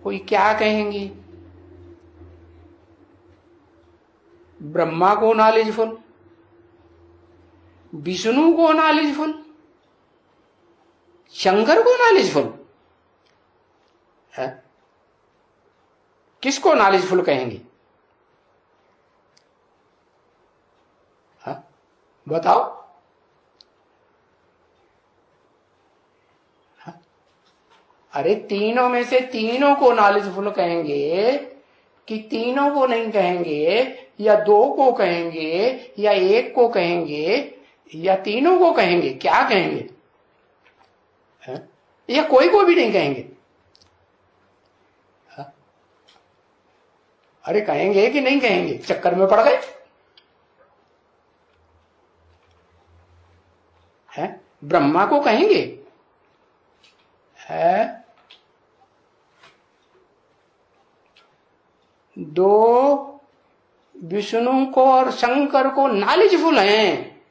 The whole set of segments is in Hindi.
कोई क्या कहेंगे? ब्रह्मा को नॉलेजफुल, विष्णु को नॉलेजफुल, शंकर को नॉलेजफुल है? किसको नॉलेजफुल कहेंगे? बताओ। अरे तीनों में से तीनों को नॉलेजफुल कहेंगे कि तीनों को नहीं कहेंगे, या दो को कहेंगे, या एक को कहेंगे, या तीनों को कहेंगे? क्या कहेंगे? या कोई को भी नहीं कहेंगे? अरे कहेंगे कि नहीं कहेंगे? चक्कर में पड़ गए हैं? ब्रह्मा को कहेंगे है, दो विष्णु को और शंकर को नॉलेजफुल हैं।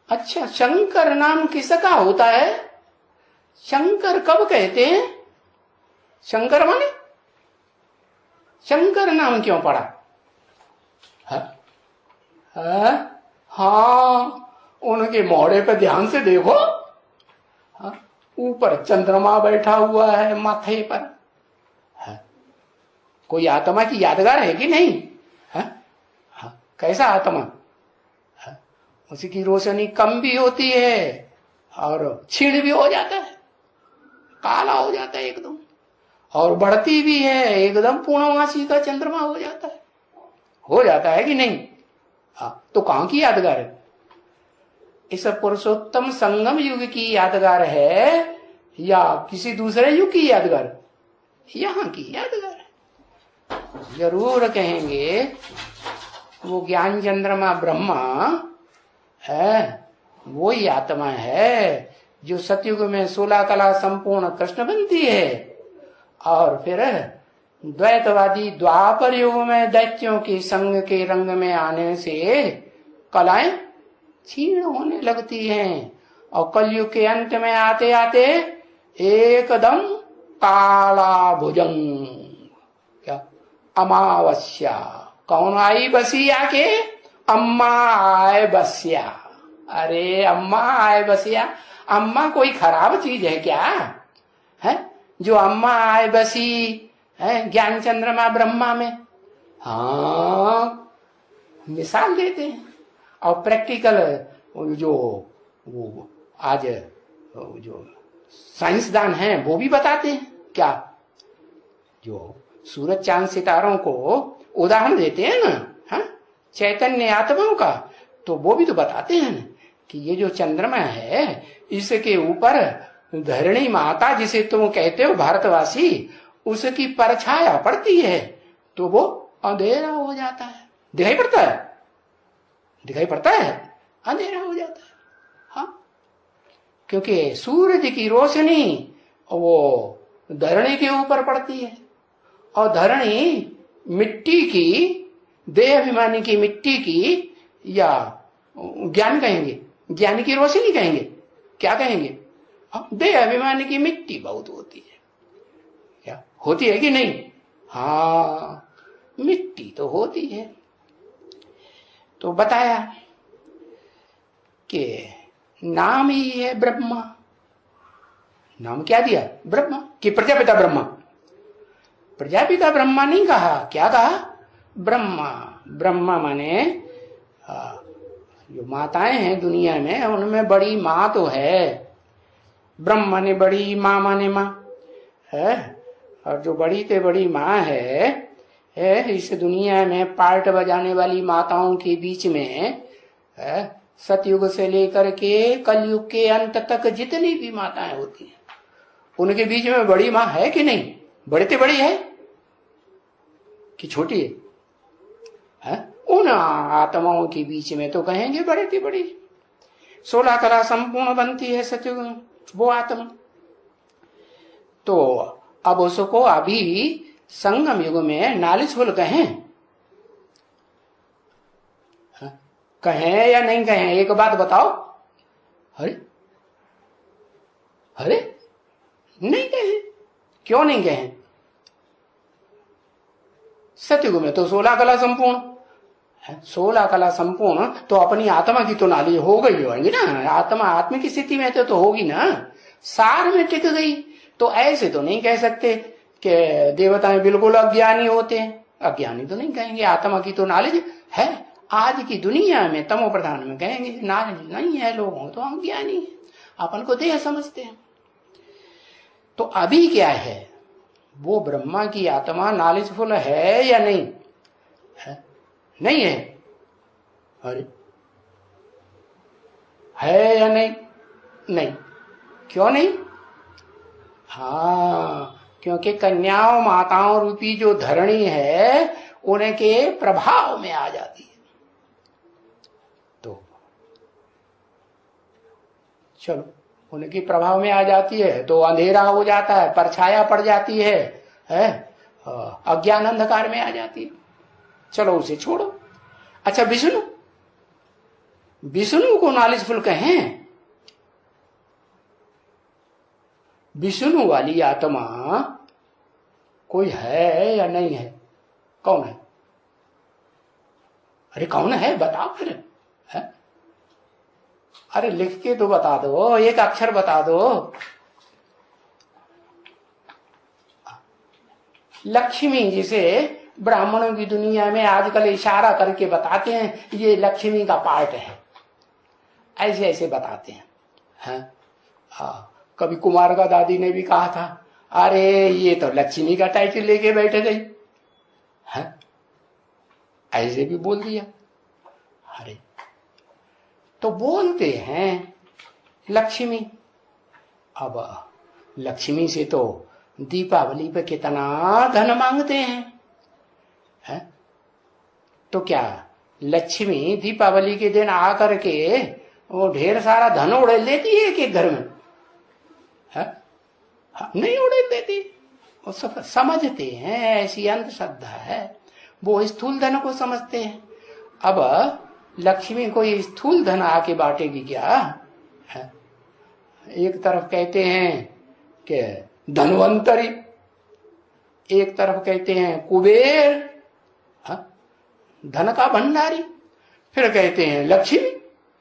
अच्छा, शंकर नाम किसका होता है? शंकर कब कहते हैं? शंकर माने शंकर नाम क्यों पड़ा? हाँ, उनके मोड़े पे ध्यान से देखो, ऊपर चंद्रमा बैठा हुआ है माथे पर। कोई आत्मा की यादगार है कि नहीं? कैसा आत्मा? उसकी रोशनी कम भी होती है और छीण भी हो जाता है, काला हो जाता है एकदम, और बढ़ती भी है, एकदम पूर्णमासी का चंद्रमा हो जाता है कि नहीं? तो कहां की यादगार है? इस पुरुषोत्तम संगम युग की यादगार है या किसी दूसरे युग की यादगार? यहां की यादगार है। जरूर कहेंगे वो ज्ञान चंद्रमा ब्रह्मा है, वो ही आत्मा है जो सतयुग में 16 कला संपूर्ण कृष्ण बनती है, और फिर द्वैतवादी द्वापर युग में दैत्यों के संग के रंग में आने से कलाएं क्षीण होने लगती हैं, और कलयुग के अंत में आते आते एकदम काला भुजंग, क्या अमावस्या। कौन आई बसी आके? अम्मा आए बसिया। अरे अम्मा आए बसिया, अम्मा कोई खराब चीज है क्या है जो अम्मा आए बसी है ज्ञान चंद्रमा ब्रह्मा में? हाँ, मिसाल देते हैं, और प्रैक्टिकल जो वो आज जो साइंसदान हैं वो भी बताते हैं। क्या? जो सूरज चांद सितारों को उदाहरण देते हैं ना, हाँ, चैतन्य आत्माओं का, तो वो भी तो बताते हैं ना कि ये जो चंद्रमा है इसके ऊपर धरणी माता जिसे तुम कहते हो भारतवासी, उसकी परछाया पड़ती है तो वो अंधेरा हो जाता है। दिखाई पड़ता है? दिखाई पड़ता है, अंधेरा हो जाता है। हाँ, क्योंकि सूरज की रोशनी वो धरणी के ऊपर पड़ती है, और धरणी मिट्टी की, देह अभिमानी की मिट्टी की, या ज्ञान कहेंगे, ज्ञान की रोशनी कहेंगे, क्या कहेंगे? देह अभिमानी की मिट्टी बहुत होती है। क्या होती है कि नहीं? हाँ, मिट्टी तो होती है। तो बताया कि नाम ही है ब्रह्मा। नाम क्या दिया? ब्रह्मा। कि प्रजापिता ब्रह्मा? प्रजापिता ब्रह्मा नहीं कहा, क्या कहा? ब्रह्मा। ब्रह्मा माने जो माताएं हैं दुनिया में उनमें बड़ी माँ तो है। ब्रह्म माने बड़ी, माँ माने माँ है, और जो बड़ी से बड़ी माँ है इस दुनिया में पार्ट बजाने वाली माताओं के बीच में सतयुग से लेकर के कलयुग के अंत तक जितनी भी माताएं होती हैं उनके बीच में बड़ी माँ है कि नहीं? बड़ी से बड़ी है कि छोटी है? उन आत्माओं के बीच में तो कहेंगे बड़ी से बड़ी। 16 कला संपूर्ण बनती है सतयुग में वो आत्मा। तो अब उसको अभी संगम युग में नॉलेजफुल कहें या नहीं कहें? एक बात बताओ। अरे अरे नहीं कहें। क्यों नहीं कहें? सतयुग में तो 16 कला संपूर्ण है। 16 कला संपूर्ण तो अपनी आत्मा की तो नाली हो गई होगी ना, आत्मा आत्म की स्थिति में तो होगी ना, सार में टिक गई। तो ऐसे तो नहीं कह सकते कि देवताएं बिल्कुल अज्ञानी होते हैं, अज्ञानी तो नहीं कहेंगे, आत्मा की तो नॉलेज है। आज की दुनिया में तमो प्रधान में कहेंगे नॉलेज नहीं है लोगों, तो अज्ञानी है, अपन को देह समझते हैं। तो अभी क्या है, वो ब्रह्मा की आत्मा नॉलेजफुल है या नहीं है? नहीं है। अरे है या नहीं? नहीं। क्यों नहीं? हाँ, क्योंकि कन्याओं माताओं रूपी जो धरणी है उनके प्रभाव में आ जाती है। तो चलो, उनके प्रभाव में आ जाती है तो अंधेरा हो जाता है, परछाया पड़ जाती है, अज्ञान अंधकार में आ जाती है। चलो उसे छोड़ो। अच्छा, विष्णु, विष्णु को नॉलेजफुल कहें? विष्णु वाली आत्मा कोई है या नहीं है? कौन है? अरे कौन है बताओ फिर है? अरे लिख के तो बता दो, एक अक्षर बता दो। लक्ष्मी, जिसे ब्राह्मणों की दुनिया में आजकल इशारा करके बताते हैं ये लक्ष्मी का पार्ट है, ऐसे ऐसे बताते हैं। हाँ, कभी कुमार का दादी ने भी कहा था, अरे ये तो लक्ष्मी का टाइटल लेके बैठ गई है, ऐसे भी बोल दिया। अरे तो बोलते हैं लक्ष्मी। अब लक्ष्मी से तो दीपावली पे कितना धन मांगते हैं, है? तो क्या लक्ष्मी दीपावली के दिन आकर के वो ढेर सारा धन उड़ेल लेती है कि घर में है? नहीं उड़ेल देती। वो सब समझते हैं, ऐसी अंधश्रद्धा है, वो स्थूल धन को समझते हैं। अब लक्ष्मी कोई स्थूल धन आके बांटेगी क्या है? एक तरफ कहते हैं कि धनवंतरी, एक तरफ कहते हैं कुबेर, धन का भंडारी, फिर कहते हैं लक्ष्मी।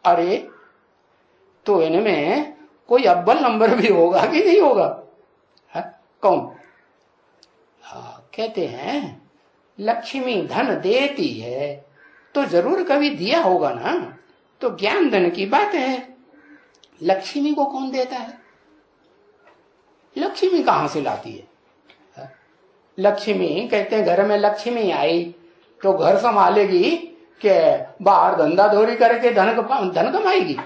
अरे तो इनमें कोई अव्वल नंबर भी होगा कि नहीं होगा है? कौन? कहते हैं लक्ष्मी धन देती है तो जरूर कभी दिया होगा ना, तो ज्ञान धन की बात है। लक्ष्मी को कौन देता है? लक्ष्मी कहां से लाती है? लक्ष्मी कहते हैं घर में लक्ष्मी आई तो घर संभालेगी कि बाहर धंधा धोरी करके धन कमाएगी?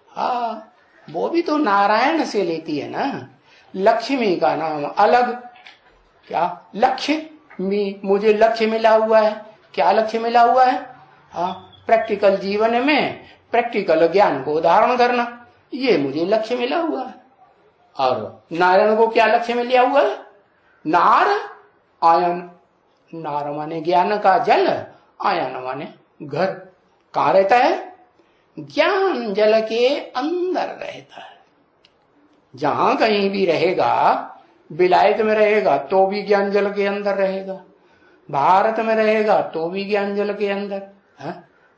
हाँ, वो भी तो नारायण से लेती है ना। लक्ष्मी का नाम अलग, क्या लक्ष्य, मुझे लक्ष्य मिला हुआ है। क्या लक्ष्य मिला हुआ है? हाँ, प्रैक्टिकल जीवन में प्रैक्टिकल ज्ञान को धारण करना, ये मुझे लक्ष्य मिला हुआ है। और नारायण को क्या लक्ष्य मिला हुआ है? नार आयन, नार माने ज्ञान का जल, आयन माने घर। कहाँ रहता है? ज्ञान जल के अंदर रहता है। जहां कहीं भी रहेगा, विलायत में रहेगा तो भी ज्ञान जल के अंदर रहेगा, भारत में रहेगा तो भी ज्ञान जल के अंदर है।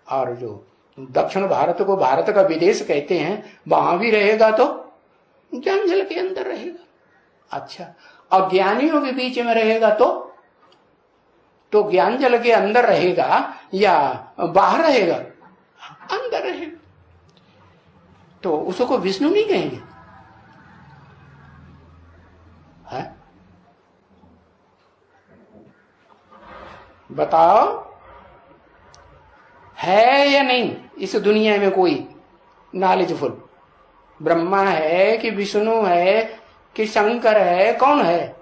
और जो दक्षिण भारत को भारत का विदेश कहते हैं, वहां भी रहेगा तो ज्ञान जल के अंदर रहेगा। अच्छा, अज्ञानियों के बीच में रहेगा तो ज्ञान जल के अंदर रहेगा या बाहर रहेगा? अंदर रहेगा। तो उसको विष्णु नहीं कहेंगे है? बताओ, है या नहीं इस दुनिया में कोई नॉलेजफुल? ब्रह्मा है कि विष्णु है कि शंकर है? कौन है?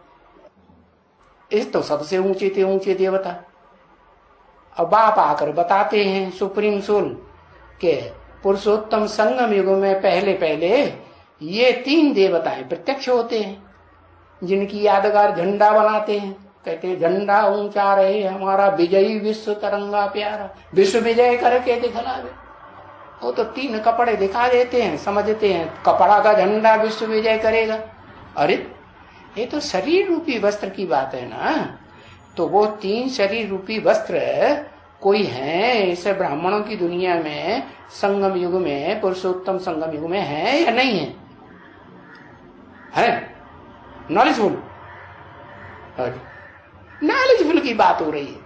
इस तो सबसे ऊंचे देवता। अब बाप आकर बताते हैं सुप्रीम सोल के पुरुषोत्तम संगम युग में पहले पहले ये 3 देवताएं प्रत्यक्ष होते हैं, जिनकी यादगार झंडा बनाते हैं। कहते हैं झंडा ऊंचा रहे हमारा, विजयी विश्व तरंगा प्यारा, विश्व विजय करके दिखलावे। वो तो 3 कपड़े दिखा देते हैं, समझते हैं कपड़ा का झंडा विश्व विजय करेगा। अरे ये तो शरीर रूपी वस्त्र की बात है ना। तो वो 3 शरीर रूपी वस्त्र कोई है ऐसे ब्राह्मणों की दुनिया में, संगम युग में, पुरुषोत्तम संगम युग में है या नहीं है? है नॉलेजफुल? नॉलेजफुल की बात हो रही है,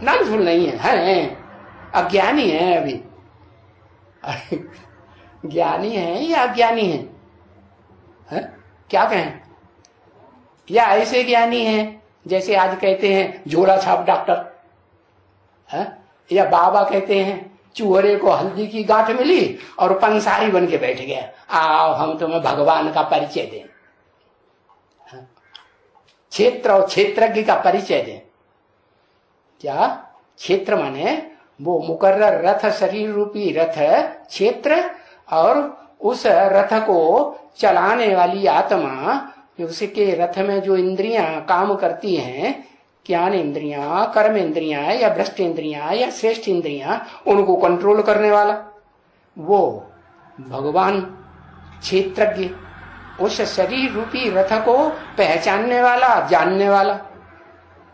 नॉलेजफुल नहीं है, अज्ञानी है अभी। ज्ञानी है या अज्ञानी है? क्या कहें? या ऐसे ज्ञानी है जैसे आज कहते हैं झोला छाप डॉक्टर है, या बाबा कहते हैं चूहरे को हल्दी की गांठ मिली और पंसारी बन के बैठ गया, आओ हम तुम्हें भगवान का परिचय दें, क्षेत्र और क्षेत्रज्ञ का परिचय दें। क्या क्षेत्र माने वो मुकर्रर रथ, शरीर रूपी रथ क्षेत्र, और उस रथ को चलाने वाली आत्मा, उसके रथ में जो इंद्रियां काम करती हैं, ज्ञान इंद्रियां, कर्म इंद्रियां या भ्रष्ट इंद्रियां या श्रेष्ठ इंद्रियां, उनको कंट्रोल करने वाला वो भगवान क्षेत्रज्ञ, उस शरीर रूपी रथ को पहचानने वाला, जानने वाला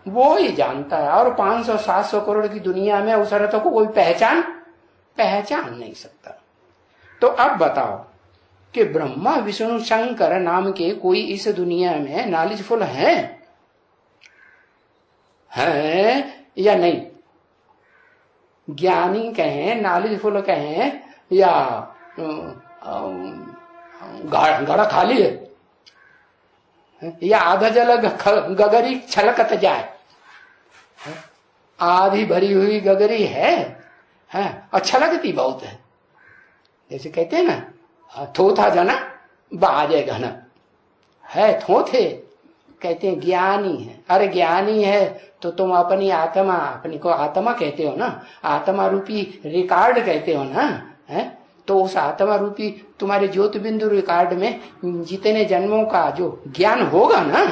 वो ही जानता है। और 500-700 करोड़ की दुनिया में उस रथ को कोई पहचान नहीं सकता। तो अब बताओ कि ब्रह्मा विष्णु शंकर नाम के कोई इस दुनिया में नॉलेजफुल है या नहीं? ज्ञानी कहें, नॉलेजफुल कहें, या घड़ा खाली है, या आधा जल गगरी छलकत जाए, आधी भरी हुई गगरी है और छलकती बहुत है। जैसे कहते हैं ना, थोथा जना बाजे घना है, थोथे कहते हैं ज्ञानी है। अरे ज्ञानी है तो तुम अपनी आत्मा, अपनी को आत्मा कहते हो ना, आत्मा रूपी रिकॉर्ड कहते हो ना, है तो उस आत्मा रूपी तुम्हारे ज्योति बिंदु रिकॉर्ड में जितने जन्मों का जो ज्ञान होगा ना,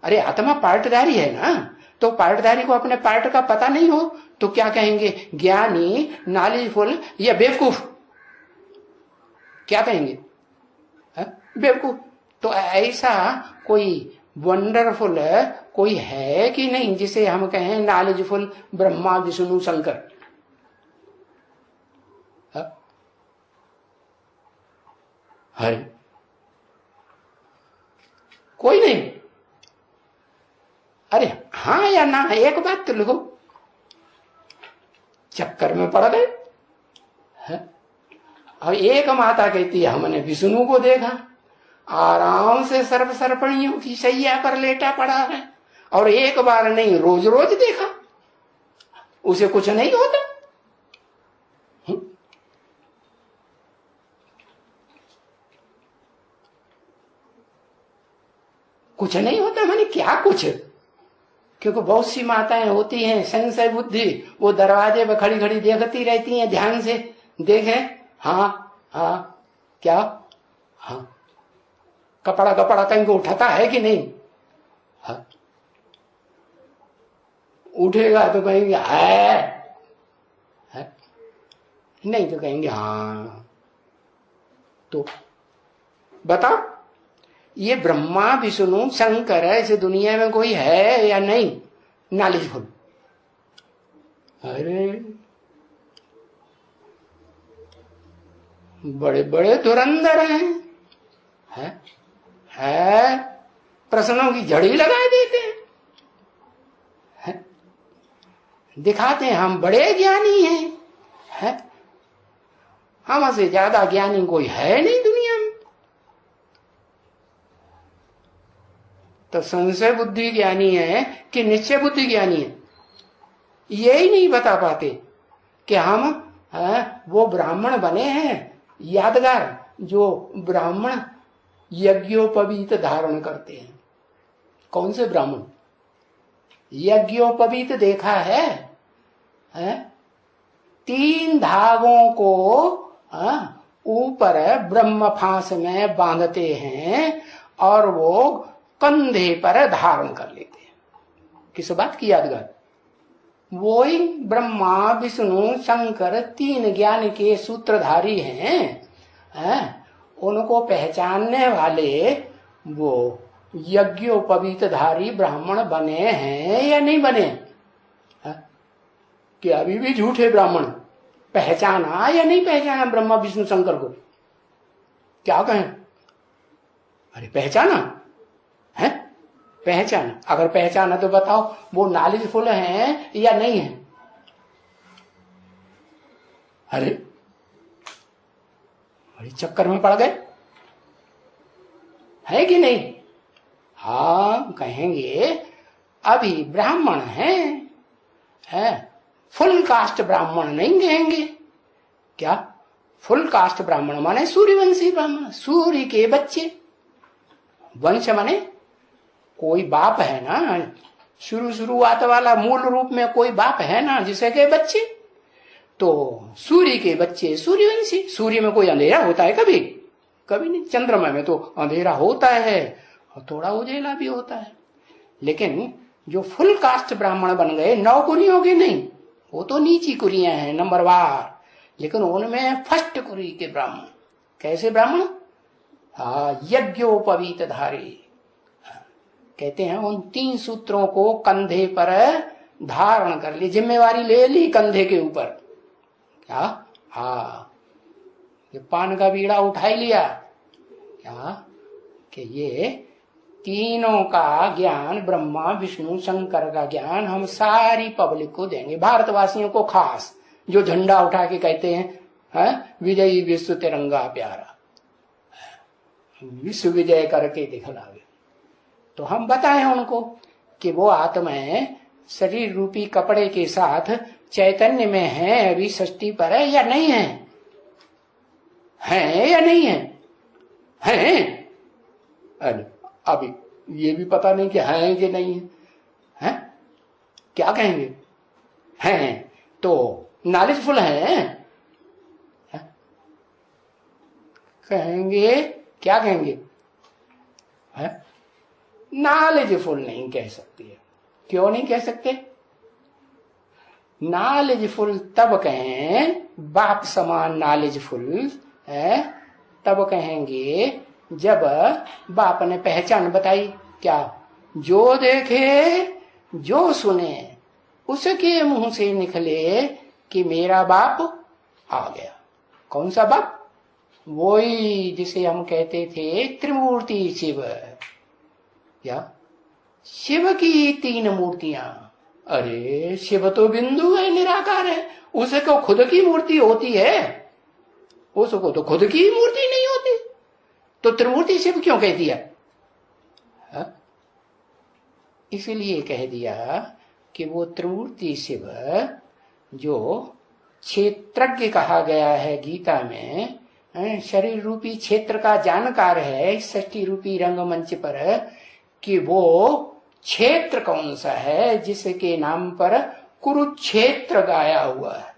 अरे आत्मा पार्टदारी है ना, तो पार्टदारी को अपने पार्ट का पता नहीं हो तो क्या कहेंगे? ज्ञानी, नॉलेजफुल या बेवकूफ? क्या कहेंगे? बेवकूफ। तो ऐसा कोई वंडरफुल कोई है कि नहीं जिसे हम कहें नॉलेजफुल ब्रह्मा विष्णु शंकर? है कोई नहीं? अरे हाँ या ना, एक बात तो लिखो, चक्कर में पड़ गए। और एक माता कहती है हमने विष्णु को देखा, आराम से सर्प सर्पणियों की शैया पर लेटा पड़ा है, और एक बार नहीं रोज रोज देखा, उसे कुछ नहीं होता। कुछ नहीं होता माने क्या कुछ? क्योंकि बहुत सी माताएं होती हैं संशय बुद्धि, वो दरवाजे पर खड़ी खड़ी देखती रहती हैं, ध्यान से देखें, हाँ क्या, हाँ कपड़ा कहीं को उठाता है कि नहीं? हाँ उठेगा तो कहेंगे है, नहीं तो कहेंगे हाँ। तो बताओ, ये ब्रह्मा विष्णु शंकर इस दुनिया में कोई है या नहीं नॉलेजफुल? अरे बड़े बड़े धुरंधर हैं, है प्रश्नों की झड़ी लगा देते हैं, दिखाते हैं हम बड़े ज्ञानी हैं, हमसे ज्यादा ज्ञानी कोई है नहीं दुनिया में। तो संशय बुद्धि ज्ञानी है कि निश्चय बुद्धि ज्ञानी है, यही नहीं बता पाते कि हम वो ब्राह्मण बने हैं यादगार जो ब्राह्मण यज्ञोपवीत धारण करते हैं। कौन से ब्राह्मण? यज्ञोपवीत देखा है? 3 धागों को ऊपर ब्रह्म फांस में बांधते हैं और वो कंधे पर धारण कर लेते हैं। किस बात की यादगार? वो ही ब्रह्मा विष्णु शंकर 3 ज्ञान के सूत्रधारी हैं, उनको पहचानने वाले वो यज्ञोपवीतधारी ब्राह्मण बने हैं या नहीं बने? कि अभी भी झूठे ब्राह्मण? पहचाना या नहीं पहचाना ब्रह्मा विष्णु शंकर को? क्या कहें? अरे पहचाना है? पहचाना? अगर पहचाना तो बताओ वो नॉलेजफुल हैं या नहीं है? अरे चक्कर में पड़ गए है कि नहीं? हाँ कहेंगे अभी ब्राह्मण हैं, फुल कास्ट ब्राह्मण नहीं कहेंगे। क्या? फुल कास्ट ब्राह्मण माने सूर्यवंशी ब्राह्मण, सूर्य के बच्चे। वंश माने कोई बाप है ना, शुरुआत वाला मूल रूप में कोई बाप है ना जिसे के बच्चे। तो सूर्य के बच्चे सूर्यवंशी। सूर्य में कोई अंधेरा होता है कभी? कभी नहीं। चंद्रमा में तो अंधेरा होता है और थोड़ा उजेला भी होता है। लेकिन जो फुल कास्ट ब्राह्मण बन गए, 9 कुरियों के नहीं, वो तो नीची कुरियां हैं नंबरवार, लेकिन उनमें फर्स्ट कुरी के ब्राह्मण। कैसे ब्राह्मण? यज्ञोपवीत धारी। कहते हैं उन 3 सूत्रों को कंधे पर धारण कर ली, जिम्मेवारी ले ली कंधे के ऊपर। क्या? ये पान का बीड़ा उठा लिया। क्या? कि ये तीनों का ज्ञान, ब्रह्मा विष्णु शंकर का ज्ञान हम सारी पब्लिक को देंगे, भारतवासियों को खास, जो झंडा उठा के कहते हैं विजयी विश्व तिरंगा प्यारा, विश्व विजय करके दिखलावे। तो हम बताएं उनको कि वो आत्माएं शरीर रूपी कपड़े के साथ चैतन्य में है, अभी षष्ठी पर है या नहीं है? हैं या नहीं है? हैं? अरे अभी ये भी पता नहीं कि हैं कि नहीं है, हैं? क्या कहेंगे? हैं तो नॉलेजफुल हैं, कहेंगे। क्या कहेंगे? नॉलेजफुल नहीं कह सकते। क्यों नहीं कह सकते? नॉलेजफुल तब कहें, बाप समान नॉलेजफुल है तब कहेंगे जब बाप ने पहचान बताई। क्या? जो देखे जो सुने उसके मुंह से निकले कि मेरा बाप आ गया। कौन सा बाप? वही जिसे हम कहते थे त्रिमूर्ति शिव। क्या? शिव की 3 मूर्तियां। अरे शिव तो बिंदु है, निराकार है, उसको खुद की मूर्ति होती है, उसको तो खुद की मूर्ति नहीं होती, तो त्रिमूर्ति शिव क्यों कह दिया? इसलिए कह दिया कि वो त्रिमूर्ति शिव जो क्षेत्रज्ञ कहा गया है गीता में, शरीर रूपी क्षेत्र का जानकार है षष्ठी रूपी रंगमंच पर, कि वो क्षेत्र कौन सा है जिसके नाम पर कुरुक्षेत्र गाया हुआ है।